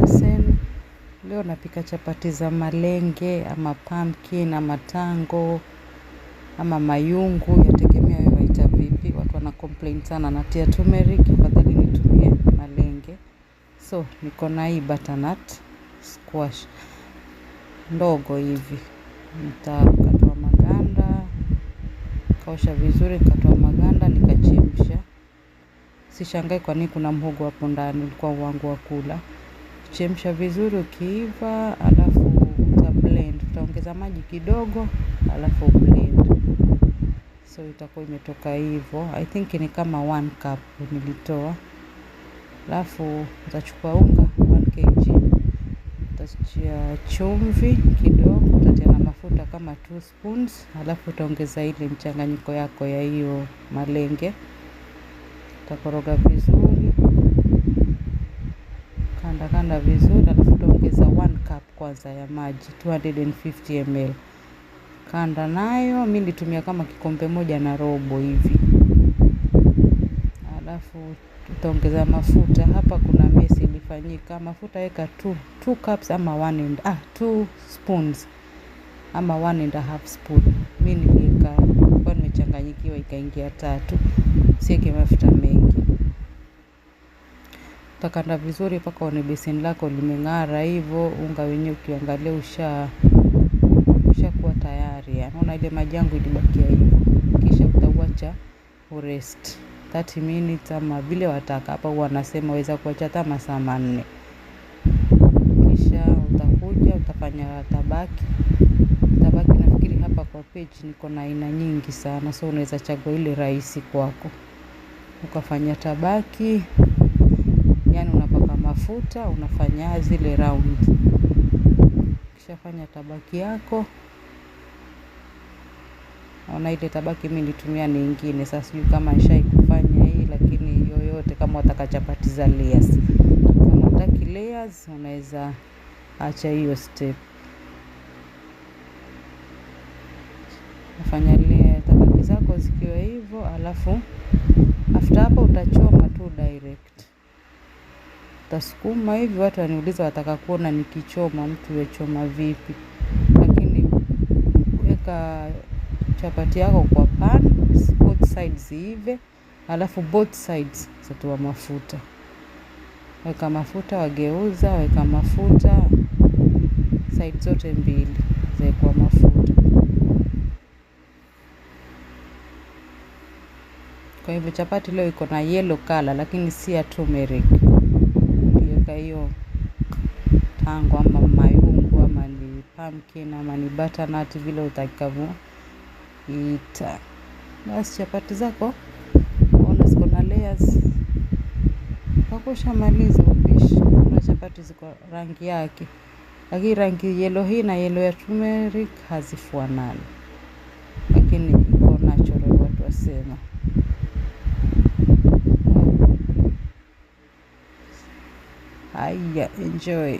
Tuseme leo napika chapati za malenge ama pumpkin ama tango ama mayungu, yategemea wewe waita vipi. Watu wana complain sana natia turmeric, afadhali nitumie malenge. So niko na hii butternut squash ndogo hivi. Nitakatoa maganda, kaosha vizuri, nikatoa maganda, nikachemsha. Sishangai kwa nini kuna mhogo hapo ndani, ulikuwa wangu wa kula. Chemsha vizuri, ukiiva, alafu blend. Utaongeza maji kidogo, alafu blend. So itakuwa imetoka hivyo. I think ni kama 1 cup nilitoa. Alafu utachukua unga 1 kg. Utachia chumvi kidogo, utatia na mafuta kama 2 spoons. Alafu utaongeza ile mchanganyiko yako ya hiyo malenge. Utakoroga vizuri. Kanda vizuri, alafu utaongeza 1 cup kwanza ya maji, 250 ml. Kanda nayo, mimi nilitumia kama kikombe moja na robo hivi. Alafu utaongeza mafuta. Hapa kuna mesi ilifanyika. Mafuta weka 2 cups ama 2 spoons ama 1.5 spoon. Mimi niliweka kwa nimechanganyikiwa ikaingia 3. Siweke mafuta mengi. Utakanda vizuri mpaka uone beseni lako limeng'ara hivyo. Unga wenyewe ukiangalia ushakuwa tayari. Unaona ile maji yangu ilibakia hivyo. Kisha utauacha urest 30 minutes ama vile wataka. Hapa huwa nasema waweza kuacha hata masaa 4. Kisha utakuja utafanya tabaki. Tabaki nafikiri hapa kwa page niko na aina nyingi sana. So unaweza chagua ile rahisi kwako. Ukafanya tabaki. Yani unapaka mafuta, unafanya zile round. Kisha fanya tabaki yako. Naona ile tabaki mimi nilitumia nyingine. Sasa sijui kama nishai kufanya hii, lakini yoyote kama utaka chapati za layers. Kama utaki layers, unaweza acha hiyo step. Nafanya layer tabaki zako zikiwa hivyo, alafu after hapo utachoma tu direct. Utasukuma hivi, watu waniuliza wataka kuona nikichoma, mtu wechoma vipi. Lakini weka chapati yako kwa pan, both sides ive, alafu both sides zitoa mafuta. Weka mafuta, wageuza, weka mafuta, side zote mbili ziwekwa mafuta. Kwa hivyo chapati leo iko na yellow color, lakini si ya turmeric. Hiyo tango ama mayungu ama ni pumpkin ama ni butternut, vile utakavyo ita. Basi chapati zako ona ziko na layers. Hakosha maliza upishi. Na chapati ziko rangi yake. Lakini rangi yellow hii na yellow ya turmeric hazifuanani. Lakini iko natural watu wasema. Haya, enjoy.